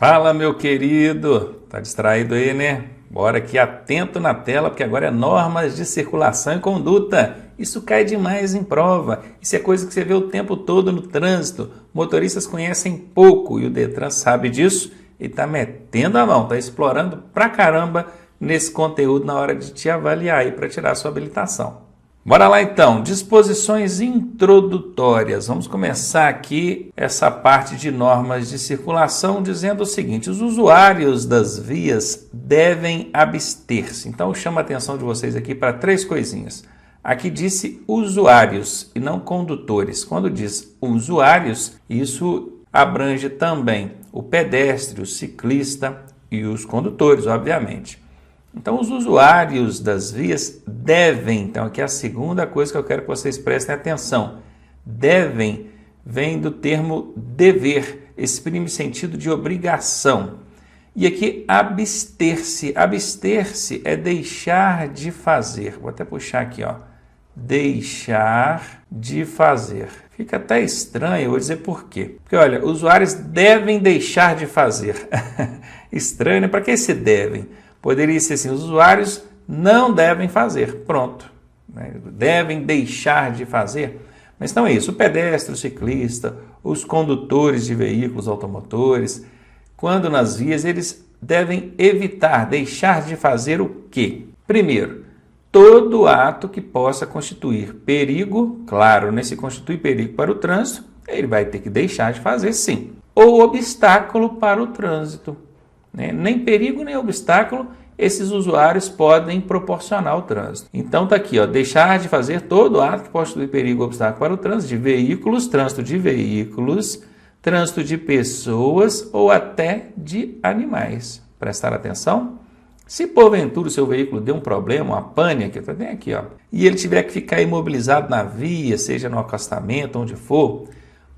Fala, meu querido! Tá distraído aí, né? Bora aqui atento na tela, porque agora é normas de circulação e conduta. Isso cai demais em prova. Isso é coisa que você vê o tempo todo no trânsito. Motoristas conhecem pouco e o Detran sabe disso e tá metendo a mão, tá explorando pra caramba nesse conteúdo na hora de te avaliar aí para tirar a sua habilitação. Bora lá então, disposições introdutórias. Vamos começar aqui essa parte de normas de circulação dizendo o seguinte: os usuários das vias devem abster-se. Então eu chamo a atenção de vocês aqui para três coisinhas. Aqui disse usuários e não condutores. Quando diz usuários, isso abrange também o pedestre, o ciclista e os condutores, obviamente. Então, os usuários das vias devem, então aqui é a segunda coisa que eu quero que vocês prestem atenção. Devem vem do termo dever, exprime sentido de obrigação. E aqui abster-se. Abster-se é deixar de fazer. Vou até puxar aqui, ó. Deixar de fazer. Fica até estranho, eu vou dizer por quê. Porque, olha, usuários devem deixar de fazer. Estranho, né? Para que se devem? Poderia ser assim, os usuários não devem fazer, pronto. Devem deixar de fazer. Mas não é isso, o pedestre, o ciclista, os condutores de veículos automotores, quando nas vias, eles devem evitar, deixar de fazer o quê? Primeiro, todo ato que possa constituir perigo, claro, né? Se constitui perigo para o trânsito, ele vai ter que deixar de fazer sim. Ou obstáculo para o trânsito. Nem perigo, nem obstáculo, esses usuários podem proporcionar o trânsito. Então está aqui, ó, deixar de fazer todo ato que constitui perigo ou obstáculo para o trânsito de veículos, trânsito de pessoas ou até de animais. Prestar atenção? Se porventura o seu veículo deu um problema, uma pane, que tem aqui, ó, e ele tiver que ficar imobilizado na via, seja no acostamento, onde for,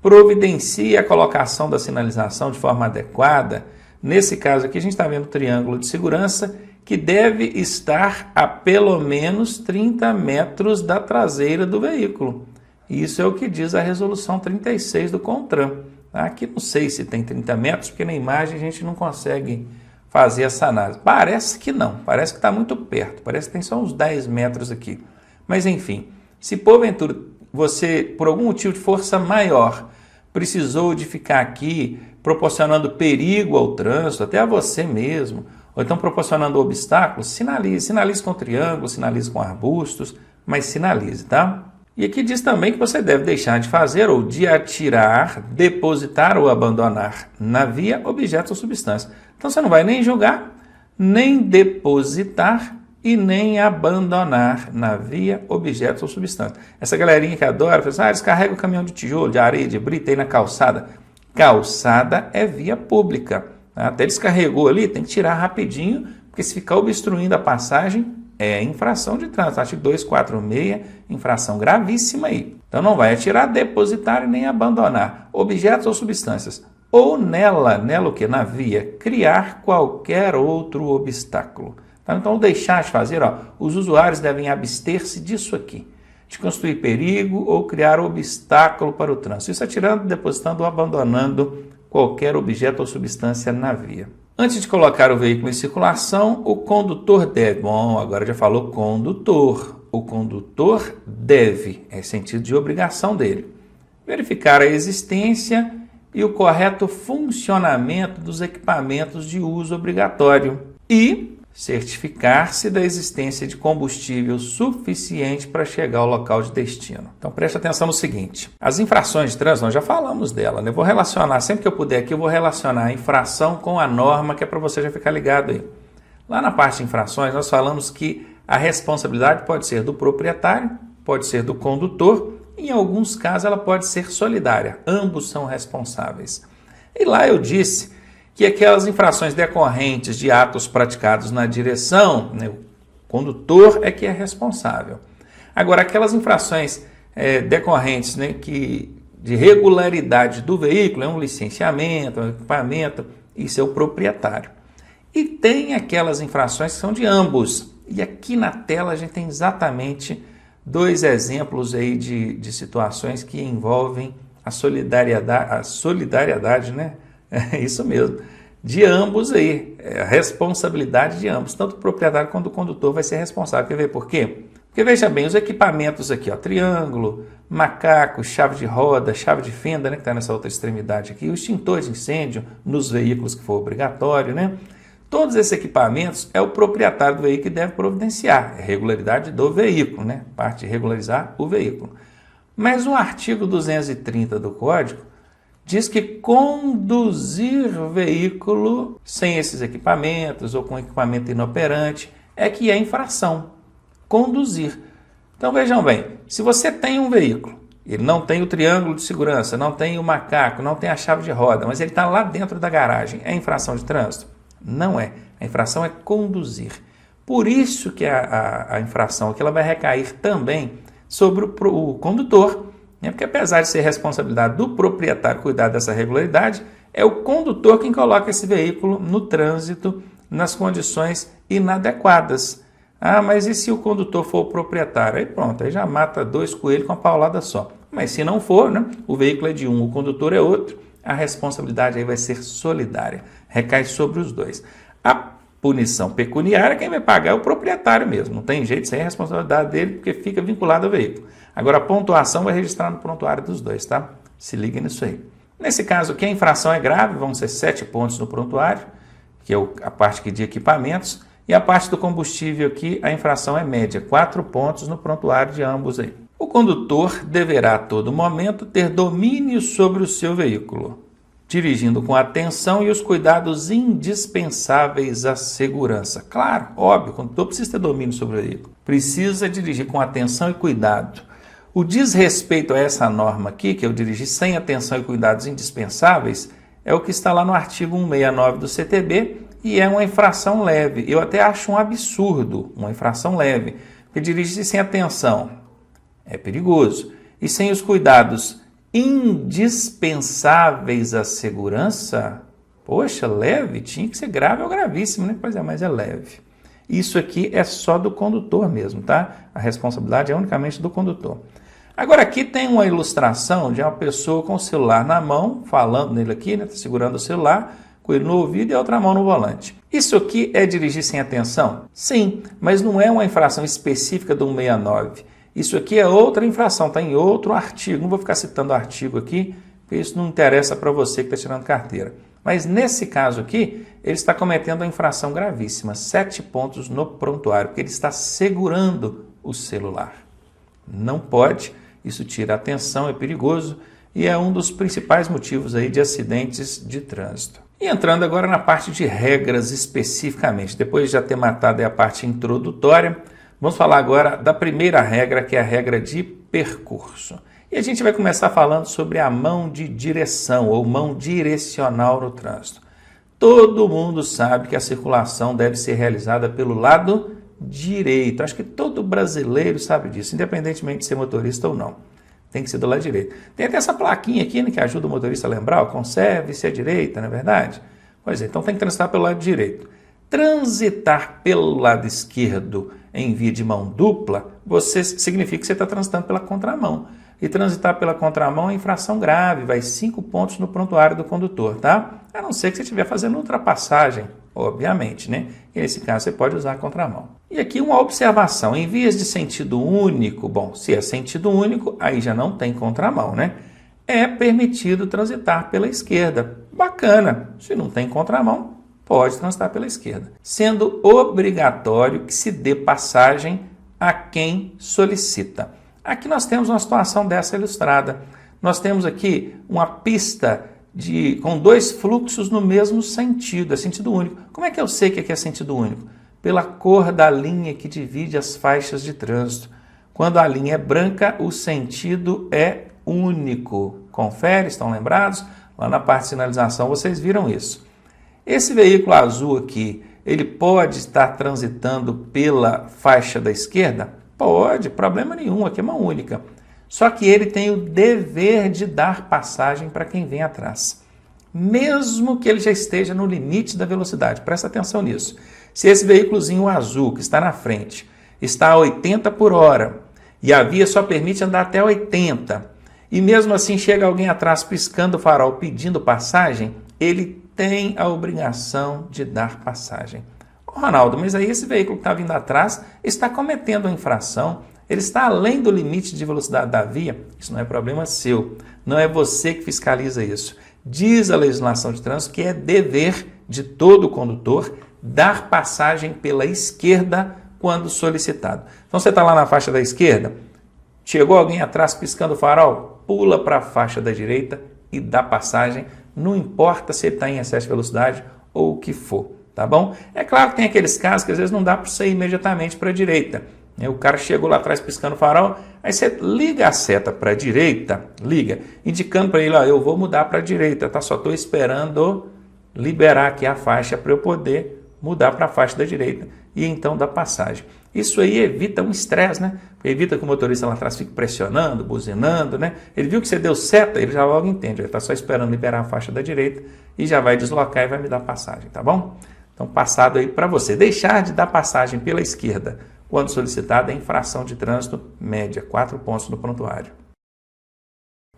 providencie a colocação da sinalização de forma adequada. Nesse caso aqui, a gente está vendo o triângulo de segurança que deve estar a pelo menos 30 metros da traseira do veículo. Isso é o que diz a resolução 36 do CONTRAN. Aqui não sei se tem 30 metros, porque na imagem a gente não consegue fazer essa análise. Parece que não, parece que está muito perto, parece que tem só uns 10 metros aqui. Mas enfim, se porventura você, por algum motivo de força maior, precisou de ficar aqui proporcionando perigo ao trânsito, até a você mesmo, ou então proporcionando obstáculos, sinalize com triângulo, sinalize com arbustos, mas sinalize, tá? E aqui diz também que você deve deixar de fazer ou de atirar, depositar ou abandonar na via objetos ou substâncias. Então você não vai nem jogar, nem depositar e nem abandonar na via objetos ou substâncias. Essa galerinha que adora, fala assim, descarrega o caminhão de tijolo, de areia, de brita aí na calçada. Calçada é via pública. Até descarregou ali, tem que tirar rapidinho, porque se ficar obstruindo a passagem, é infração de trânsito. Artigo 246, infração gravíssima aí. Então não vai atirar, depositar e nem abandonar objetos ou substâncias. Ou nela o que? Na via, criar qualquer outro obstáculo. Então deixar de fazer, ó, os usuários devem abster-se disso aqui. De constituir perigo ou criar obstáculo para o trânsito. Isso atirando, depositando ou abandonando qualquer objeto ou substância na via. Antes de colocar o veículo em circulação, o condutor deve. Bom, agora já falou condutor. O condutor deve, é sentido de obrigação dele, verificar a existência e o correto funcionamento dos equipamentos de uso obrigatório e certificar-se da existência de combustível suficiente para chegar ao local de destino. Então preste atenção no seguinte, as infrações de trânsito, nós já falamos dela, né? Eu vou relacionar, sempre que eu puder aqui, eu vou relacionar a infração com a norma, que é para você já ficar ligado aí. Lá na parte de infrações, nós falamos que a responsabilidade pode ser do proprietário, pode ser do condutor, e em alguns casos ela pode ser solidária, ambos são responsáveis. E lá eu disse que aquelas infrações decorrentes de atos praticados na direção, né, o condutor é que é responsável. Agora, aquelas infrações decorrentes, né, de regularidade do veículo, é um licenciamento, um equipamento, isso é o proprietário. E tem aquelas infrações que são de ambos. E aqui na tela a gente tem exatamente dois exemplos aí de situações que envolvem a solidariedade, né? É isso mesmo, de ambos aí, a responsabilidade de ambos, tanto o proprietário quanto o condutor vai ser responsável. Quer ver por quê? Porque veja bem, os equipamentos aqui, ó, triângulo, macaco, chave de roda, chave de fenda, né, que está nessa outra extremidade aqui, o extintor de incêndio nos veículos que for obrigatório, né? Todos esses equipamentos é o proprietário do veículo que deve providenciar, é regularidade do veículo, né? Parte de regularizar o veículo. Mas o artigo 230 do Código diz que conduzir veículo sem esses equipamentos ou com equipamento inoperante é que é infração. Conduzir. Então vejam bem, se você tem um veículo, ele não tem o triângulo de segurança, não tem o macaco, não tem a chave de roda, mas ele está lá dentro da garagem, é infração de trânsito? Não é. A infração é conduzir. Por isso que a infração aqui ela vai recair também sobre o condutor, né? Porque apesar de ser responsabilidade do proprietário cuidar dessa regularidade, é o condutor quem coloca esse veículo no trânsito nas condições inadequadas. Ah, mas e se o condutor for o proprietário? Aí pronto, aí já mata dois coelhos com uma paulada só. Mas se não for, né, o veículo é de um, o condutor é outro, a responsabilidade aí vai ser solidária, recai sobre os dois. A punição pecuniária, quem vai pagar é o proprietário mesmo, não tem jeito, sem a responsabilidade dele, porque fica vinculado ao veículo. Agora a pontuação vai registrar no prontuário dos dois, tá? Se liga nisso aí. Nesse caso aqui, a infração é grave, vão ser 7 pontos no prontuário, que é a parte aqui de equipamentos, e a parte do combustível aqui, a infração é média, 4 pontos no prontuário de ambos aí. O condutor deverá a todo momento ter domínio sobre o seu veículo, dirigindo com atenção e os cuidados indispensáveis à segurança. Claro, óbvio, o condutor precisa ter domínio sobre o veículo, precisa dirigir com atenção e cuidado. O desrespeito a essa norma aqui, que é o dirigir sem atenção e cuidados indispensáveis, é o que está lá no artigo 169 do CTB, e é uma infração leve. Eu até acho um absurdo, uma infração leve, porque dirigir sem atenção é perigoso. E sem os cuidados indispensáveis à segurança, poxa, leve, tinha que ser grave ou gravíssimo, né? Pois é, mas é leve. Isso aqui é só do condutor mesmo, tá? A responsabilidade é unicamente do condutor. Agora aqui tem uma ilustração de uma pessoa com o celular na mão, falando nele aqui, né? Tá segurando o celular, com ele no ouvido e a outra mão no volante. Isso aqui é dirigir sem atenção? Sim, mas não é uma infração específica do 169. Isso aqui é outra infração, está em outro artigo. Não vou ficar citando o artigo aqui, porque isso não interessa para você que está tirando carteira. Mas nesse caso aqui, ele está cometendo uma infração gravíssima, 7 pontos no prontuário, porque ele está segurando o celular. Não pode, isso tira a atenção, é perigoso e é um dos principais motivos aí de acidentes de trânsito. E entrando agora na parte de regras especificamente, depois de já ter matado a parte introdutória, vamos falar agora da primeira regra, que é a regra de percurso. E a gente vai começar falando sobre a mão de direção ou mão direcional no trânsito. Todo mundo sabe que a circulação deve ser realizada pelo lado direito. Acho que todo brasileiro sabe disso, independentemente de ser motorista ou não. Tem que ser do lado direito. Tem até essa plaquinha aqui, né, que ajuda o motorista a lembrar, ó, conserve-se à direita, não é verdade? Pois é, então tem que transitar pelo lado direito. Transitar pelo lado esquerdo em via de mão dupla, significa que você está transitando pela contramão. E transitar pela contramão é infração grave, vai 5 pontos no prontuário do condutor, tá? A não ser que você estiver fazendo ultrapassagem, obviamente, né? E nesse caso você pode usar a contramão. E aqui uma observação, em vias de sentido único, bom, se é sentido único, aí já não tem contramão, né? É permitido transitar pela esquerda. Bacana, se não tem contramão, pode transitar pela esquerda. Sendo obrigatório que se dê passagem a quem solicita. Aqui nós temos uma situação dessa ilustrada. Nós temos aqui uma pista com 2 fluxos no mesmo sentido, é sentido único. Como é que eu sei que aqui é sentido único? Pela cor da linha que divide as faixas de trânsito. Quando a linha é branca, o sentido é único. Confere, estão lembrados? Lá na parte de sinalização vocês viram isso. Esse veículo azul aqui, ele pode estar transitando pela faixa da esquerda? Pode, problema nenhum, aqui é mão única. Só que ele tem o dever de dar passagem para quem vem atrás. Mesmo que ele já esteja no limite da velocidade, presta atenção nisso. Se esse veículozinho azul que está na frente está a 80 por hora e a via só permite andar até 80, e mesmo assim chega alguém atrás piscando o farol pedindo passagem, ele tem a obrigação de dar passagem. Ronaldo, mas aí esse veículo que está vindo atrás está cometendo uma infração, ele está além do limite de velocidade da via. Isso não é problema seu, não é você que fiscaliza isso. Diz a legislação de trânsito que é dever de todo condutor dar passagem pela esquerda quando solicitado. Então você está lá na faixa da esquerda, chegou alguém atrás piscando o farol, pula para a faixa da direita e dá passagem, não importa se ele está em excesso de velocidade ou o que for. Tá bom? É claro que tem aqueles casos que às vezes não dá para você ir imediatamente para a direita. O cara chegou lá atrás piscando o farol, aí você liga a seta para a direita, indicando para ele, ó, eu vou mudar para a direita, tá? Só estou esperando liberar aqui a faixa para eu poder mudar para a faixa da direita e então dar passagem. Isso aí evita um estresse, né? Porque evita que o motorista lá atrás fique pressionando, buzinando, né? Ele viu que você deu seta, ele já logo entende, ele está só esperando liberar a faixa da direita e já vai deslocar e vai me dar passagem, tá bom? Então, passado aí para você. Deixar de dar passagem pela esquerda quando solicitado é infração de trânsito média, 4 pontos no prontuário.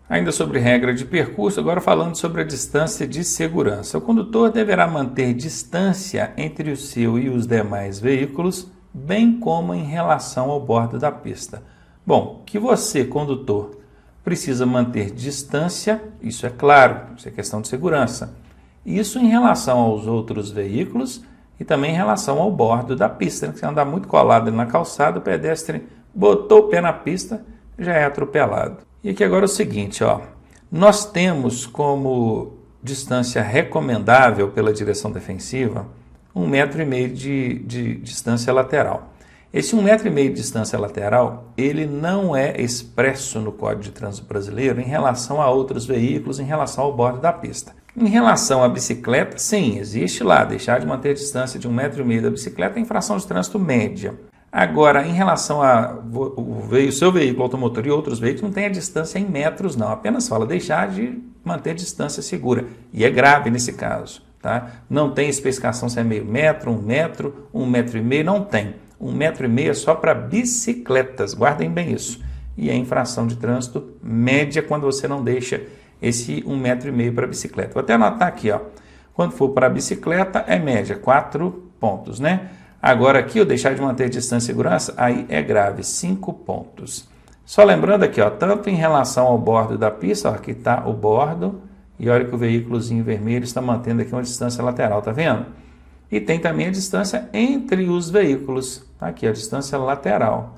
Ainda sobre regra de percurso, agora falando sobre a distância de segurança. O condutor deverá manter distância entre o seu e os demais veículos, bem como em relação ao bordo da pista. Bom, que você, condutor, precisa manter distância, isso é claro, isso é questão de segurança. Isso em relação aos outros veículos e também em relação ao bordo da pista. Se você andar muito colado ali na calçada, o pedestre botou o pé na pista, já é atropelado. E aqui agora é o seguinte, ó, nós temos como distância recomendável pela direção defensiva 1,5 m de distância lateral. Esse 1,5 m de distância lateral, ele não é expresso no Código de Trânsito Brasileiro em relação a outros veículos, em relação ao bordo da pista. Em relação à bicicleta, sim, existe lá, deixar de manter a distância de 1,5 m da bicicleta é infração de trânsito média. Agora, em relação ao seu veículo automotor e outros veículos, não tem a distância em metros, não. Apenas fala deixar de manter distância segura. E é grave nesse caso, tá? Não tem especificação se é meio metro, 1 metro, 1,5 m, não tem. 1,5 m é só para bicicletas, guardem bem isso. E é infração de trânsito média quando você não deixa esse 1,5 m para bicicleta. Vou até anotar aqui, ó. Quando for para bicicleta, é média, 4 pontos, né? Agora aqui, eu deixar de manter distância de segurança, aí é grave, 5 pontos. Só lembrando aqui, ó, tanto em relação ao bordo da pista, ó, aqui está o bordo, e olha que o veículozinho vermelho está mantendo aqui uma distância lateral, tá vendo? E tem também a distância entre os veículos, tá aqui, a distância lateral.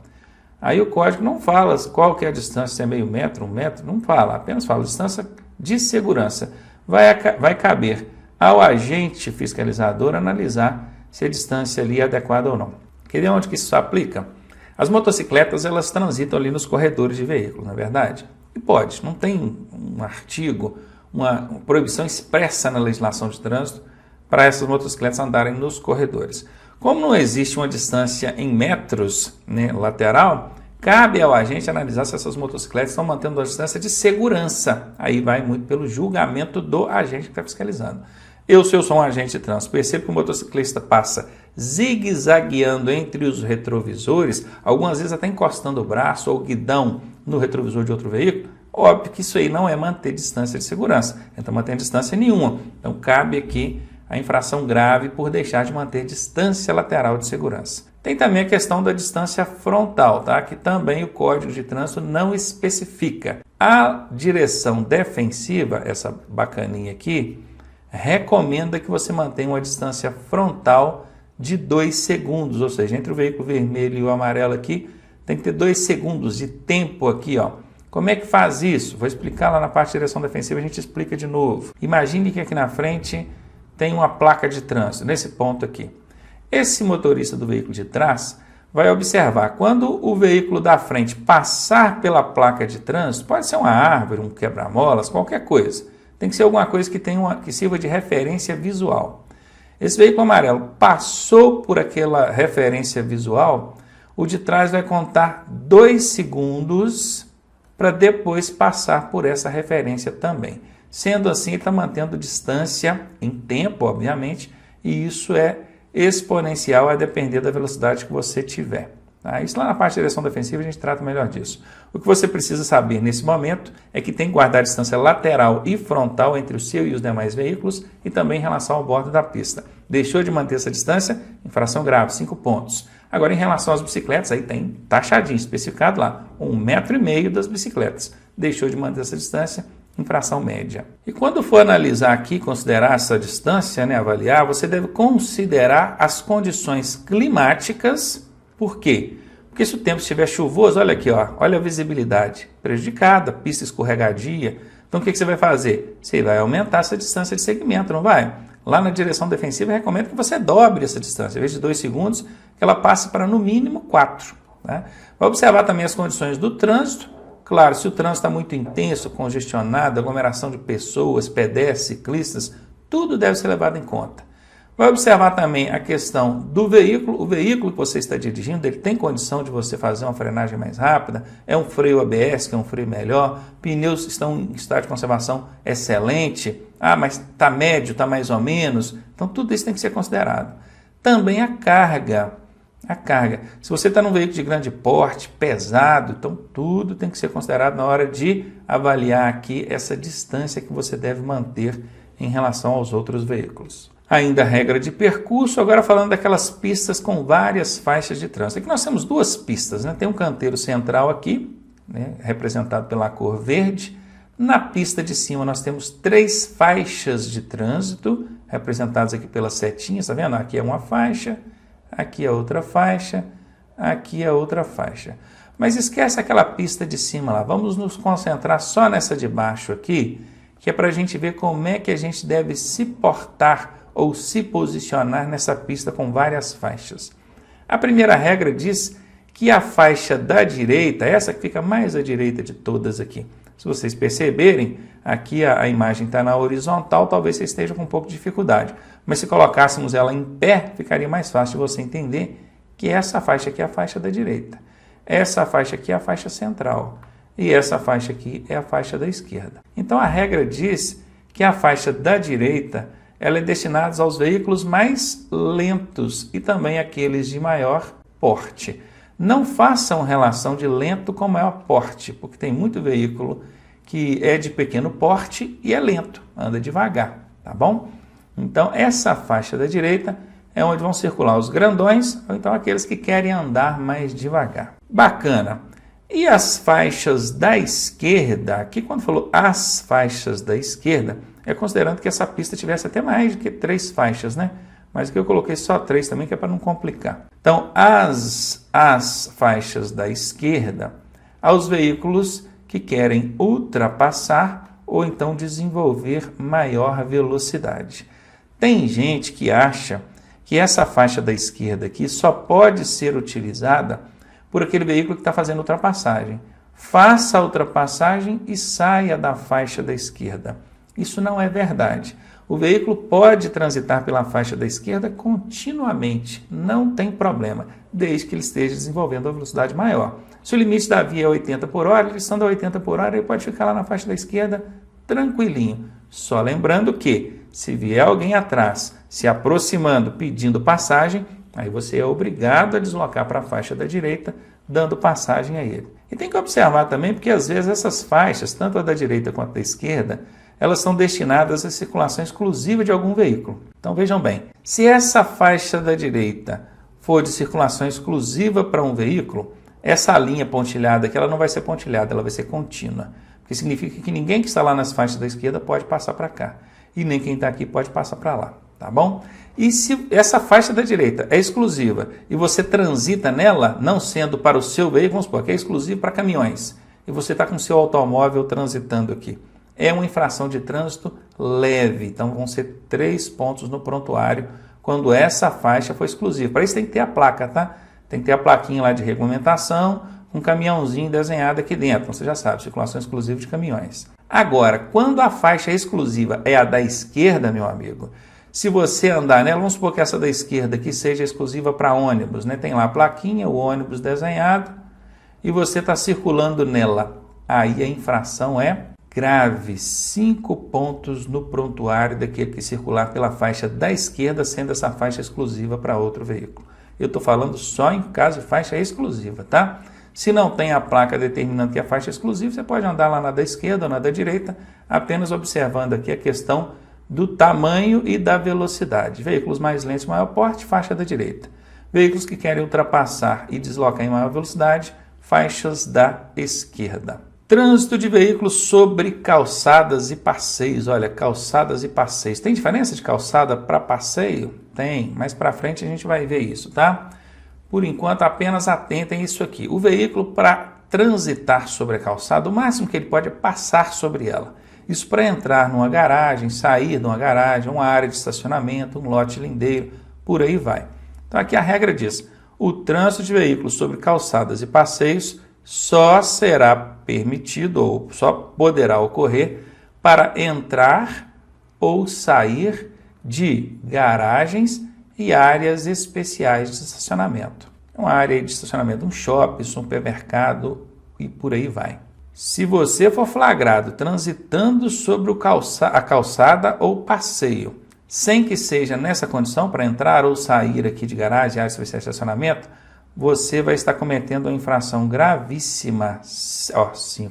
Aí o código não fala qual que é a distância, se é meio metro, 1 metro, não fala, apenas fala distância de segurança. Vai caber ao agente fiscalizador analisar se a distância ali é adequada ou não. Quer ver onde que isso aplica? As motocicletas, elas transitam ali nos corredores de veículos, não é verdade? E pode, não tem um artigo, uma proibição expressa na legislação de trânsito para essas motocicletas andarem nos corredores. Como não existe uma distância em metros, né, lateral, cabe ao agente analisar se essas motocicletas estão mantendo a distância de segurança. Aí vai muito pelo julgamento do agente que está fiscalizando. Se eu sou um agente de trânsito, percebo que o motociclista passa zigue-zagueando entre os retrovisores, algumas vezes até encostando o braço ou o guidão no retrovisor de outro veículo, óbvio que isso aí não é manter distância de segurança, ele está mantendo distância nenhuma. Então cabe aqui a infração grave por deixar de manter distância lateral de segurança. Tem também a questão da distância frontal, tá? Que também o Código de Trânsito não especifica. A direção defensiva, essa bacaninha aqui, recomenda que você mantenha uma distância frontal de 2 segundos, ou seja, entre o veículo vermelho e o amarelo aqui, tem que ter 2 segundos de tempo aqui, ó. Como é que faz isso? Vou explicar lá na parte de direção defensiva, a gente explica de novo. Imagine que aqui na frente tem uma placa de trânsito, nesse ponto aqui. Esse motorista do veículo de trás vai observar, quando o veículo da frente passar pela placa de trânsito, pode ser uma árvore, um quebra-molas, qualquer coisa. Tem que ser alguma coisa que sirva de referência visual. Esse veículo amarelo passou por aquela referência visual, o de trás vai contar 2 segundos para depois passar por essa referência também. Sendo assim, está mantendo distância em tempo, obviamente, e isso é exponencial a depender da velocidade que você tiver. Tá? Isso lá na parte de direção defensiva a gente trata melhor disso. O que você precisa saber nesse momento é que tem que guardar a distância lateral e frontal entre o seu e os demais veículos e também em relação ao bordo da pista. Deixou de manter essa distância? Infração grave, 5 pontos. Agora, em relação às bicicletas, aí tem taxadinho, especificado lá, 1,5 m das bicicletas. Deixou de manter essa distância, infração média. E quando for analisar aqui, considerar essa distância, né, avaliar, você deve considerar as condições climáticas. Por quê? Porque se o tempo estiver chuvoso, olha aqui, ó, olha a visibilidade prejudicada, pista escorregadia. Então, o que você vai fazer? Você vai aumentar essa distância de segmento, não vai? Lá na direção defensiva, eu recomendo que você dobre essa distância. Em vez de 2 segundos, que ela passe para no mínimo 4. Né? Vai observar também as condições do trânsito. Claro, se o trânsito está muito intenso, congestionado, aglomeração de pessoas, pedestres, ciclistas, tudo deve ser levado em conta. Vai observar também a questão do veículo. O veículo que você está dirigindo, ele tem condição de você fazer uma frenagem mais rápida? É um freio ABS, que é um freio melhor? Pneus estão em estado de conservação excelente? Ah, mas está médio, está mais ou menos? Então, tudo isso tem que ser considerado. Também a carga. A carga. Se você está num veículo de grande porte, pesado, então tudo tem que ser considerado na hora de avaliar aqui essa distância que você deve manter em relação aos outros veículos. Ainda a regra de percurso, agora falando daquelas pistas com várias faixas de trânsito. Aqui nós temos 2 pistas, né? Tem um canteiro central aqui, né, representado pela cor verde. Na pista de cima nós temos 3 faixas de trânsito, representadas aqui pelas setinhas, tá vendo? Aqui é uma faixa, aqui é outra faixa, aqui é outra faixa. Mas esquece aquela pista de cima lá, vamos nos concentrar só nessa de baixo aqui, que é para a gente ver como é que a gente deve se portar ou se posicionar nessa pista com várias faixas. A primeira regra diz que a faixa da direita, essa que fica mais à direita de todas aqui, se vocês perceberem, aqui a imagem está na horizontal, talvez você esteja com um pouco de dificuldade, mas se colocássemos ela em pé, ficaria mais fácil de você entender que essa faixa aqui é a faixa da direita, essa faixa aqui é a faixa central e essa faixa aqui é a faixa da esquerda. Então a regra diz que a faixa da direita ela é destinada aos veículos mais lentos e também aqueles de maior porte. Não façam relação de lento com maior porte, porque tem muito veículo que é de pequeno porte e é lento, anda devagar, tá bom? Então, essa faixa da direita é onde vão circular os grandões ou então aqueles que querem andar mais devagar. Bacana! E as faixas da esquerda, aqui quando falou as faixas da esquerda, é considerando que essa pista tivesse até mais do que 3 faixas, né? Mas aqui eu coloquei só 3 também, que é para não complicar. Então, as faixas da esquerda, aos veículos que querem ultrapassar ou então desenvolver maior velocidade. Tem gente que acha que essa faixa da esquerda aqui só pode ser utilizada por aquele veículo que está fazendo ultrapassagem. Faça a ultrapassagem e saia da faixa da esquerda. Isso não é verdade. O veículo pode transitar pela faixa da esquerda continuamente, não tem problema, desde que ele esteja desenvolvendo a velocidade maior. Se o limite da via é 80 por hora, ele estando a 80 por hora, ele pode ficar lá na faixa da esquerda tranquilinho. Só lembrando que, se vier alguém atrás, se aproximando, pedindo passagem, aí você é obrigado a deslocar para a faixa da direita, dando passagem a ele. E tem que observar também, porque às vezes essas faixas, tanto a da direita quanto a da esquerda, elas são destinadas à circulação exclusiva de algum veículo. Então vejam bem, se essa faixa da direita for de circulação exclusiva para um veículo, essa linha pontilhada aqui ela não vai ser pontilhada, ela vai ser contínua. Porque significa que ninguém que está lá nas faixas da esquerda pode passar para cá. E nem quem está aqui pode passar para lá, tá bom? E se essa faixa da direita é exclusiva e você transita nela, não sendo para o seu veículo, vamos supor que é exclusivo para caminhões, e você está com o seu automóvel transitando aqui, é uma infração de trânsito leve, então vão ser 3 pontos no prontuário quando essa faixa for exclusiva. Para isso tem que ter a placa, tá? Tem que ter a plaquinha lá de regulamentação, um caminhãozinho desenhado aqui dentro, então você já sabe, circulação exclusiva de caminhões. Agora, quando a faixa exclusiva é a da esquerda, meu amigo, se você andar nela, vamos supor que essa da esquerda aqui seja exclusiva para ônibus, né? Tem lá a plaquinha, o ônibus desenhado, e você está circulando nela. Aí a infração é grave, 5 pontos no prontuário daquele que circular pela faixa da esquerda, sendo essa faixa exclusiva para outro veículo. Eu estou falando só em caso de faixa exclusiva, tá? Se não tem a placa determinando que é faixa exclusiva, você pode andar lá na da esquerda ou na da direita, apenas observando aqui a questão do tamanho e da velocidade. Veículos mais lentos, maior porte, faixa da direita. Veículos que querem ultrapassar e deslocar em maior velocidade, faixas da esquerda. Trânsito de veículos sobre calçadas e passeios. Olha, calçadas e passeios. Tem diferença de calçada para passeio? Tem, mas para frente a gente vai ver isso, tá? Por enquanto, apenas atentem isso aqui. O veículo, para transitar sobre a calçada, o máximo que ele pode é passar sobre ela. Isso para entrar numa garagem, sair de uma garagem, uma área de estacionamento, um lote lindeiro, por aí vai. Então aqui a regra diz, o trânsito de veículos sobre calçadas e passeios só será permitido ou só poderá ocorrer para entrar ou sair de garagens e áreas especiais de estacionamento. Uma área de estacionamento, um shopping, supermercado e por aí vai. Se você for flagrado transitando sobre a calçada ou passeio, sem que seja nessa condição para entrar ou sair aqui de garagem, área especial de estacionamento, você vai estar cometendo uma infração gravíssima. 7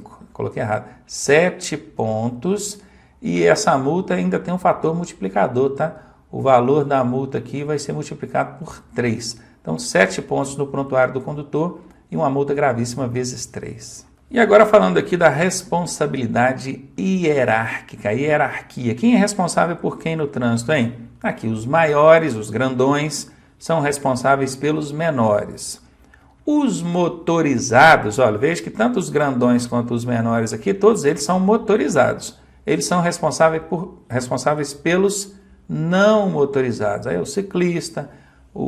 pontos, e essa multa ainda tem um fator multiplicador, tá? O valor da multa aqui vai ser multiplicado por 3. Então, 7 pontos no prontuário do condutor e uma multa gravíssima vezes 3. E agora falando aqui da responsabilidade hierárquica, hierarquia. Quem é responsável por quem no trânsito, hein? Aqui, os maiores, os grandões, são responsáveis pelos menores. Os motorizados, olha, veja que tanto os grandões quanto os menores aqui, todos eles são motorizados. Eles são responsáveis pelos não motorizados. Aí o ciclista,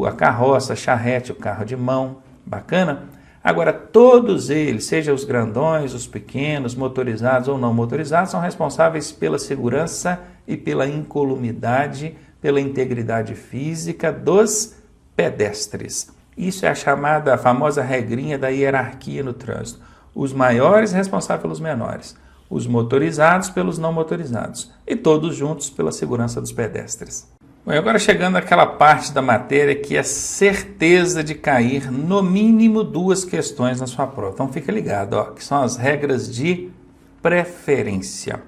a carroça, a charrete, o carro de mão, bacana? Agora, todos eles, seja os grandões, os pequenos, motorizados ou não motorizados, são responsáveis pela segurança e pela incolumidade, pela integridade física dos pedestres. Isso é a famosa regrinha da hierarquia no trânsito. Os maiores responsáveis pelos menores, os motorizados pelos não motorizados e todos juntos pela segurança dos pedestres. Bom, agora chegando àquela parte da matéria que é certeza de cair no mínimo 2 questões na sua prova. Então fica ligado, ó, que são as regras de preferência.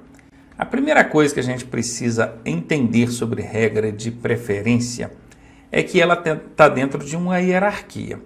A primeira coisa que a gente precisa entender sobre regra de preferência é que ela está dentro de uma hierarquia.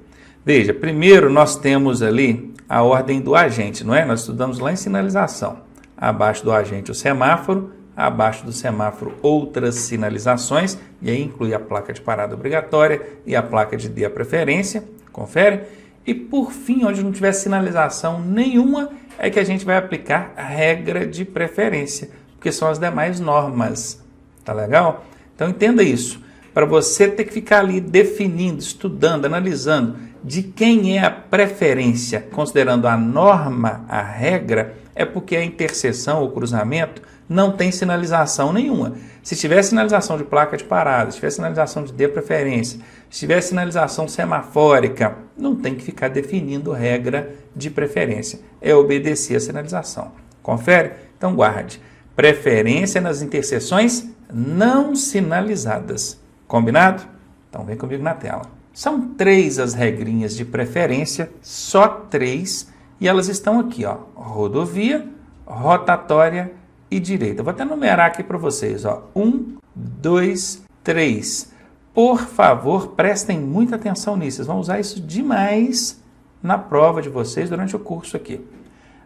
Veja, primeiro nós temos ali a ordem do agente, não é? Nós estudamos lá em sinalização. Abaixo do agente o semáforo, abaixo do semáforo outras sinalizações, e aí inclui a placa de parada obrigatória e a placa de dê a preferência, confere? E por fim, onde não tiver sinalização nenhuma, é que a gente vai aplicar a regra de preferência, porque são as demais normas, tá legal? Então entenda isso, para você ter que ficar ali definindo, estudando, analisando de quem é a preferência, considerando a norma, a regra, é porque a interseção ou cruzamento não tem sinalização nenhuma. Se tiver sinalização de placa de parada, se tiver sinalização de dê preferência, se tiver sinalização semafórica, não tem que ficar definindo regra de preferência. É obedecer a sinalização. Confere? Então guarde. Preferência nas interseções não sinalizadas. Combinado? Então vem comigo na tela. São 3 as regrinhas de preferência, só 3, e elas estão aqui, ó, rodovia, rotatória e direita. Vou até numerar aqui para vocês, ó, 1, 2, 3. Por favor, prestem muita atenção nisso, vocês vão usar isso demais na prova de vocês durante o curso aqui.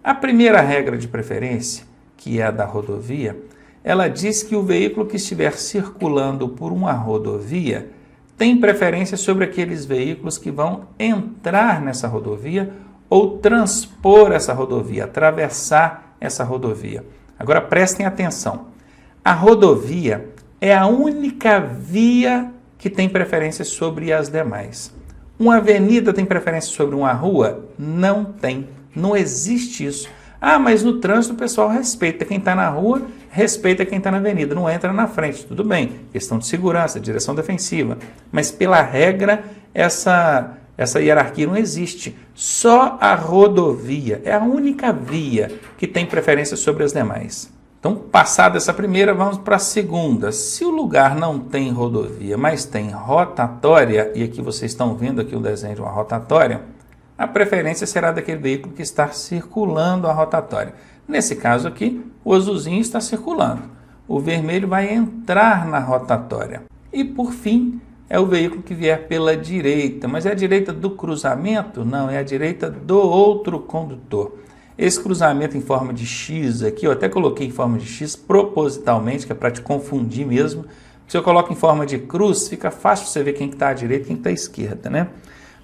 A primeira regra de preferência, que é a da rodovia, ela diz que o veículo que estiver circulando por uma rodovia tem preferência sobre aqueles veículos que vão entrar nessa rodovia ou transpor essa rodovia, atravessar essa rodovia. Agora prestem atenção, a rodovia é a única via que tem preferência sobre as demais. Uma avenida tem preferência sobre uma rua? Não tem, não existe isso. Ah, mas no trânsito o pessoal respeita quem está na rua, respeita quem está na avenida, não entra na frente, tudo bem, questão de segurança, direção defensiva, mas pela regra essa hierarquia não existe. Só a rodovia é a única via que tem preferência sobre as demais. Então, passada essa primeira, vamos para a segunda. Se o lugar não tem rodovia, mas tem rotatória, e aqui vocês estão vendo aqui o desenho de uma rotatória, a preferência será daquele veículo que está circulando a rotatória. Nesse caso aqui, o azulzinho está circulando. O vermelho vai entrar na rotatória. E por fim, é o veículo que vier pela direita. Mas é a direita do cruzamento? Não, é a direita do outro condutor. Esse cruzamento em forma de X aqui, eu até coloquei em forma de X propositalmente, que é para te confundir mesmo. Se eu coloco em forma de cruz, fica fácil você ver quem está à direita e quem está à esquerda, né?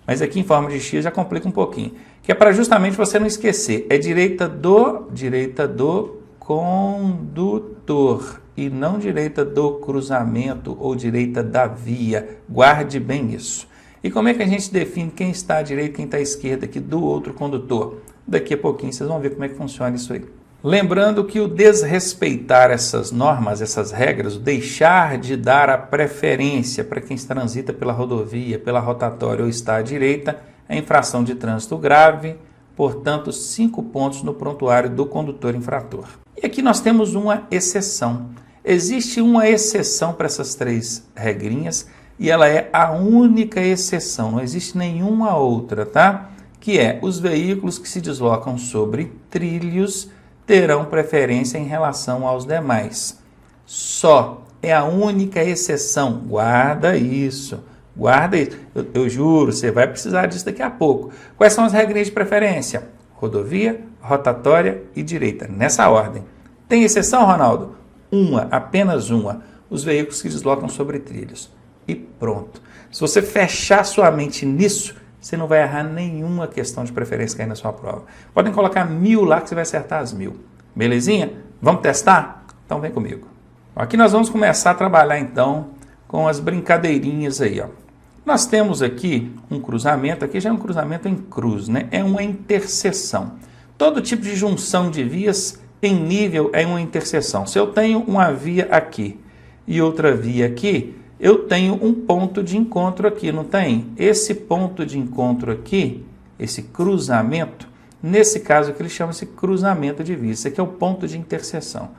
Mas aqui em forma de X já complica um pouquinho. Que é para justamente você não esquecer. É direita do condutor e não direita do cruzamento ou direita da via. Guarde bem isso. E como é que a gente define quem está à direita e quem está à esquerda aqui do outro condutor? Daqui a pouquinho vocês vão ver como é que funciona isso aí. Lembrando que o desrespeitar essas normas, essas regras, o deixar de dar a preferência para quem transita pela rodovia, pela rotatória ou está à direita, é infração de trânsito grave, portanto, 5 pontos no prontuário do condutor infrator. E aqui nós temos uma exceção. Existe uma exceção para essas 3 regrinhas e ela é a única exceção, não existe nenhuma outra, tá? Que é os veículos que se deslocam sobre trilhos terão preferência em relação aos demais. Só é a única exceção. Guarda isso. Guarda isso. Eu juro, você vai precisar disso daqui a pouco. Quais são as regrinhas de preferência? Rodovia, rotatória e direita. Nessa ordem. Tem exceção, Ronaldo? Apenas uma. Os veículos que deslocam sobre trilhos. E pronto. Se você fechar sua mente nisso, você não vai errar nenhuma questão de preferência que aí na sua prova. Podem colocar 1000 lá que você vai acertar as 1000. Belezinha? Vamos testar? Então vem comigo. Aqui nós vamos começar a trabalhar então com as brincadeirinhas aí, ó. Nós temos aqui um cruzamento, aqui já é um cruzamento em cruz, né? É uma interseção. Todo tipo de junção de vias em nível é uma interseção. Se eu tenho uma via aqui e outra via aqui, eu tenho um ponto de encontro aqui, não tem? Esse ponto de encontro aqui, esse cruzamento, nesse caso aqui ele chama-se cruzamento de vias. Esse aqui é o ponto de interseção.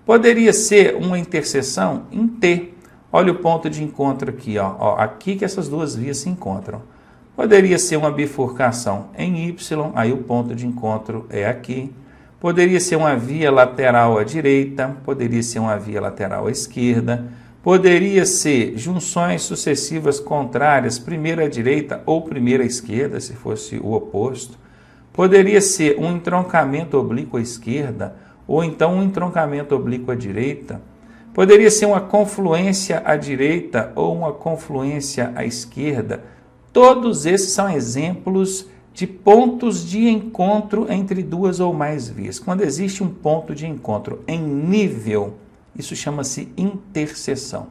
Poderia ser uma interseção em T. Olha o ponto de encontro aqui, ó, aqui que essas duas vias se encontram. Poderia ser uma bifurcação em Y, aí o ponto de encontro é aqui. Poderia ser uma via lateral à direita, poderia ser uma via lateral à esquerda. Poderia ser junções sucessivas contrárias, primeira à direita ou primeira à esquerda, se fosse o oposto. Poderia ser um entroncamento oblíquo à esquerda ou então um entroncamento oblíquo à direita. Poderia ser uma confluência à direita ou uma confluência à esquerda. Todos esses são exemplos de pontos de encontro entre duas ou mais vias. Quando existe um ponto de encontro em nível, isso chama-se interseção.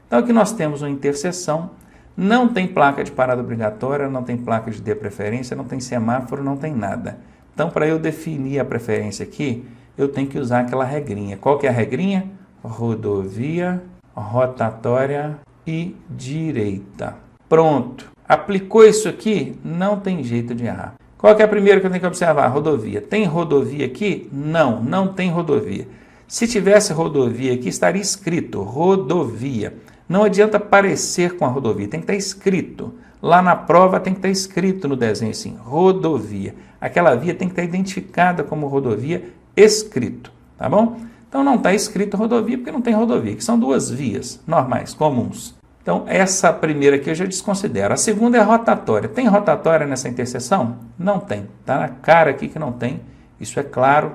Então aqui nós temos uma interseção, não tem placa de parada obrigatória, não tem placa de dê preferência, não tem semáforo, não tem nada. Então para eu definir a preferência aqui, eu tenho que usar aquela regrinha. Qual que é a regrinha? Rodovia, rotatória e direita. Pronto. Aplicou isso aqui, não tem jeito de errar. Qual que é a primeira que eu tenho que observar? Rodovia. Tem rodovia aqui? Não, não tem rodovia. Se tivesse rodovia aqui, estaria escrito rodovia. Não adianta parecer com a rodovia, tem que estar escrito. Lá na prova tem que estar escrito no desenho assim, rodovia. Aquela via tem que estar identificada como rodovia, escrito, tá bom? Então não está escrito rodovia porque não tem rodovia, que são duas vias normais, comuns. Então essa primeira aqui eu já desconsidero. A segunda é rotatória. Tem rotatória nessa interseção? Não tem. Está na cara aqui que não tem, isso é claro.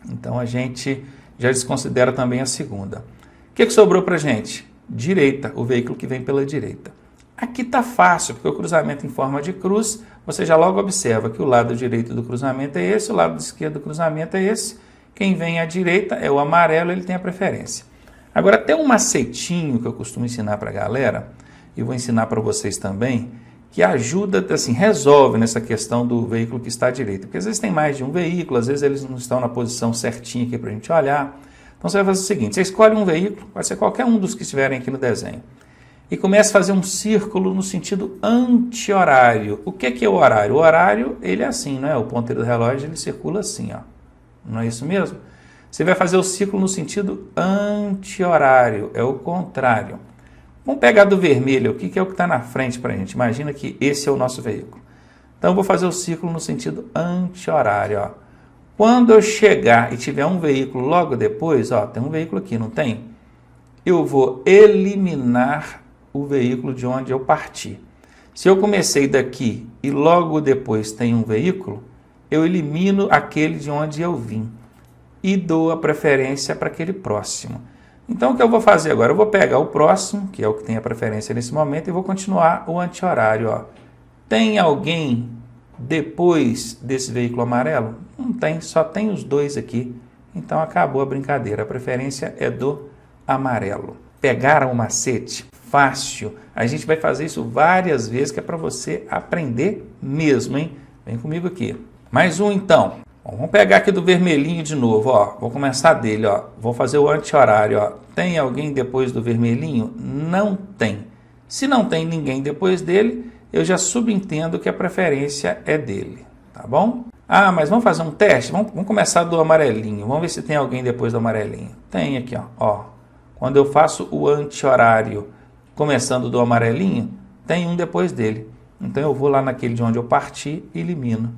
Então a gente já desconsidera também a segunda. O que sobrou para a gente? Direita, o veículo que vem pela direita. Aqui está fácil, porque o cruzamento em forma de cruz, você já logo observa que o lado direito do cruzamento é esse, o lado esquerdo do cruzamento é esse. Quem vem à direita é o amarelo, ele tem a preferência. Agora tem um macetinho que eu costumo ensinar para a galera, e vou ensinar para vocês também, que ajuda, assim, resolve nessa questão do veículo que está à direita. Porque às vezes tem mais de um veículo, às vezes eles não estão na posição certinha aqui para a gente olhar. Então você vai fazer o seguinte, você escolhe um veículo, pode ser qualquer um dos que estiverem aqui no desenho, e começa a fazer um círculo no sentido anti-horário. O que é o horário? O horário, ele é assim, não é? O ponteiro do relógio, ele circula assim, ó. Não é isso mesmo? Você vai fazer o ciclo no sentido anti-horário, é o contrário. Vamos pegar do vermelho, o que é o que está na frente para a gente? Imagina que esse é o nosso veículo. Então, eu vou fazer o ciclo no sentido anti-horário. Ó. Quando eu chegar e tiver um veículo logo depois, ó, tem um veículo aqui, não tem? Eu vou eliminar o veículo de onde eu parti. Se eu comecei daqui e logo depois tem um veículo, eu elimino aquele de onde eu vim e dou a preferência para aquele próximo. Então, o que eu vou fazer agora? Eu vou pegar o próximo, que é o que tem a preferência nesse momento, e vou continuar o anti-horário. Ó. Tem alguém depois desse veículo amarelo? Não tem, só tem os dois aqui. Então, acabou a brincadeira. A preferência é do amarelo. Pegaram o macete? Fácil. A gente vai fazer isso várias vezes, que é para você aprender mesmo, hein? Vem comigo aqui. Mais um, então. Bom, vamos pegar aqui do vermelhinho de novo, ó. Vou começar dele, ó. Vou fazer o anti-horário, ó. Tem alguém depois do vermelhinho? Não tem. Se não tem ninguém depois dele, eu já subentendo que a preferência é dele, tá bom? Ah, mas vamos fazer um teste? Vamos começar do amarelinho. Vamos ver se tem alguém depois do amarelinho. Tem aqui, ó. Quando eu faço o anti-horário começando do amarelinho, tem um depois dele. Então eu vou lá naquele de onde eu parti e elimino.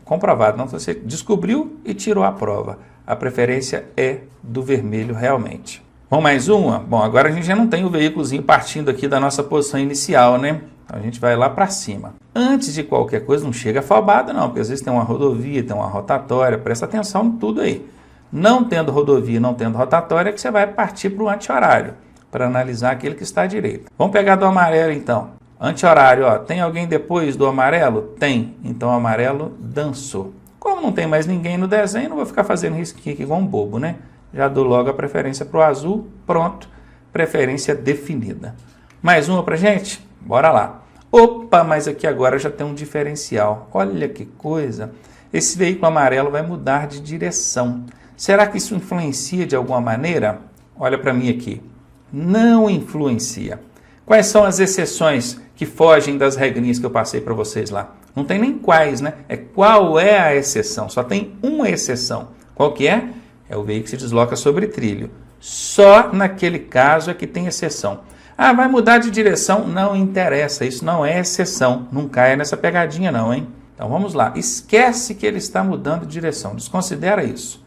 Comprovado. Não, você descobriu e tirou a prova. A preferência é do vermelho realmente. Vamos mais uma? Bom, agora a gente já não tem o veículozinho partindo aqui da nossa posição inicial, né? Então a gente vai lá para cima. Antes de qualquer coisa, não chega afobado não, porque às vezes tem uma rodovia, tem uma rotatória, presta atenção em tudo aí. Não tendo rodovia, não tendo rotatória, é que você vai partir para o anti-horário, para analisar aquele que está à direita. Vamos pegar do amarelo então. Anti-horário, ó. Tem alguém depois do amarelo? Tem. Então o amarelo dançou. Como não tem mais ninguém no desenho, não vou ficar fazendo risquinho aqui igual um bobo, né? Já dou logo a preferência para o azul. Pronto. Preferência definida. Mais uma pra gente? Bora lá. Opa, mas aqui agora já tem um diferencial. Olha que coisa. Esse veículo amarelo vai mudar de direção. Será que isso influencia de alguma maneira? Olha para mim aqui. Não influencia. Quais são as exceções que fogem das regrinhas que eu passei para vocês lá? Não tem nem quais, né? É qual é a exceção. Só tem uma exceção. Qual que é? É o veículo que se desloca sobre trilho. Só naquele caso é que tem exceção. Ah, vai mudar de direção? Não interessa. Isso não é exceção. Não caia nessa pegadinha não, hein? Então vamos lá. Esquece que ele está mudando de direção. Desconsidera isso.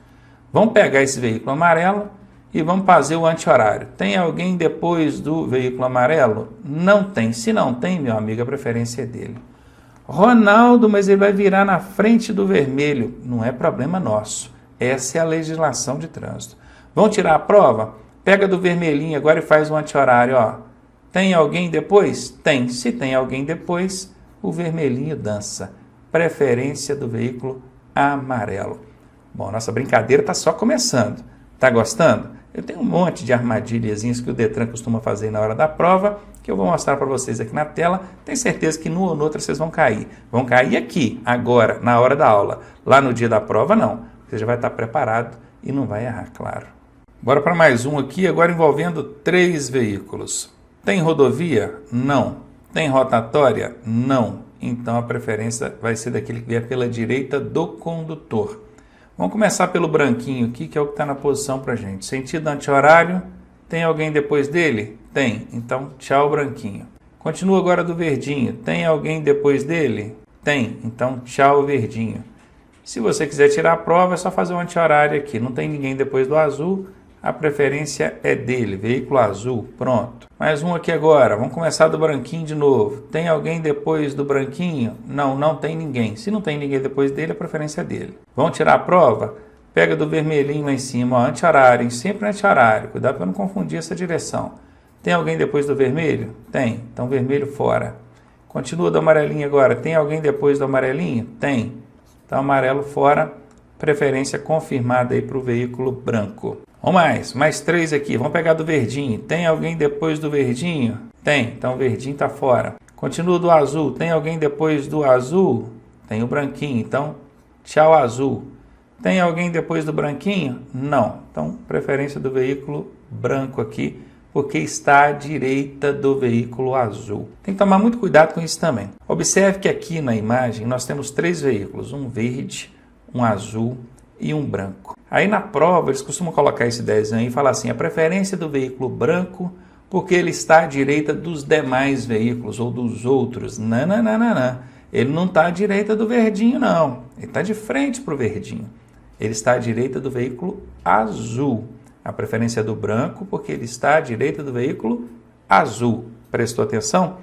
Vamos pegar esse veículo amarelo e vamos fazer o anti-horário. Tem alguém depois do veículo amarelo? Não tem. Se não tem, meu amigo, a preferência é dele. Ronaldo, mas ele vai virar na frente do vermelho. Não é problema nosso. Essa é a legislação de trânsito. Vamos tirar a prova? Pega do vermelhinho agora e faz o anti-horário. Ó. Tem alguém depois? Tem. Se tem alguém depois, o vermelhinho dança. Preferência do veículo amarelo. Bom, nossa brincadeira está só começando. Tá gostando? Eu tenho um monte de armadilhazinhas que o Detran costuma fazer na hora da prova, que eu vou mostrar para vocês aqui na tela. Tenho certeza que numa ou noutra vocês vão cair. Vão cair aqui, agora, na hora da aula. Lá no dia da prova, não. Você já vai estar preparado e não vai errar, claro. Bora para mais um aqui, agora envolvendo 3 veículos. Tem rodovia? Não. Tem rotatória? Não. Então a preferência vai ser daquele que vier pela direita do condutor. Vamos começar pelo branquinho aqui, que é o que está na posição para a gente. Sentido anti-horário. Tem alguém depois dele? Tem. Então, tchau, branquinho. Continua agora do verdinho. Tem alguém depois dele? Tem. Então, tchau, verdinho. Se você quiser tirar a prova, é só fazer um anti-horário aqui. Não tem ninguém depois do azul. A preferência é dele. Veículo azul. Pronto. Mais um aqui agora. Vamos começar do branquinho de novo. Tem alguém depois do branquinho? Não, não tem ninguém. Se não tem ninguém depois dele, a preferência é dele. Vamos tirar a prova? Pega do vermelhinho lá em cima, ó, anti-horário, sempre anti-horário. Cuidado para não confundir essa direção. Tem alguém depois do vermelho? Tem. Então vermelho fora. Continua do amarelinho agora. Tem alguém depois do amarelinho? Tem. Então amarelo fora. Preferência confirmada aí para o veículo branco. Vamos mais 3 aqui. Vamos pegar do verdinho. Tem alguém depois do verdinho? Tem. Então o verdinho está fora. Continua do azul. Tem alguém depois do azul? Tem o branquinho. Então, tchau azul. Tem alguém depois do branquinho? Não. Então, preferência do veículo branco aqui, porque está à direita do veículo azul. Tem que tomar muito cuidado com isso também. Observe que aqui na imagem nós temos 3 veículos. Um verde, um azul e um branco. Aí na prova eles costumam colocar esse desenho e falar assim, a preferência do veículo branco porque ele está à direita dos demais veículos ou dos outros. Não. Ele não está à direita do verdinho, não. Ele está de frente para o verdinho. Ele está à direita do veículo azul. A preferência é do branco porque ele está à direita do veículo azul. Prestou atenção?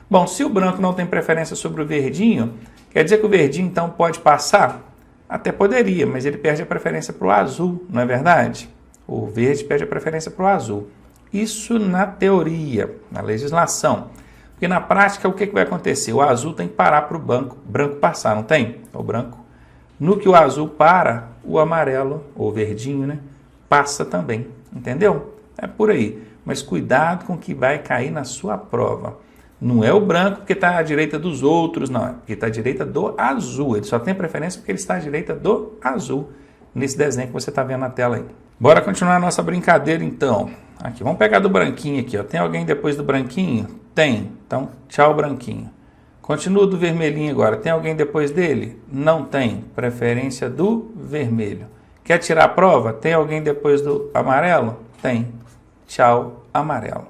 Bom, se o branco não tem preferência sobre o verdinho, quer dizer que o verdinho então pode passar? Até poderia, mas ele perde a preferência para o azul, não é verdade? O verde perde a preferência para o azul. Isso na teoria, na legislação. Porque na prática, o que vai acontecer? O azul tem que parar para o branco passar, não tem? O branco. No que o azul para, o amarelo, ou verdinho, né, passa também. Entendeu? É por aí. Mas cuidado com o que vai cair na sua prova. Não é o branco porque está à direita dos outros, não. É porque está à direita do azul. Ele só tem preferência porque ele está à direita do azul. Nesse desenho que você está vendo na tela aí. Bora continuar a nossa brincadeira, então. Aqui, vamos pegar do branquinho aqui, ó. Tem alguém depois do branquinho? Tem. Então, tchau, branquinho. Continua do vermelhinho agora. Tem alguém depois dele? Não tem. Preferência do vermelho. Quer tirar a prova? Tem alguém depois do amarelo? Tem. Tchau, amarelo.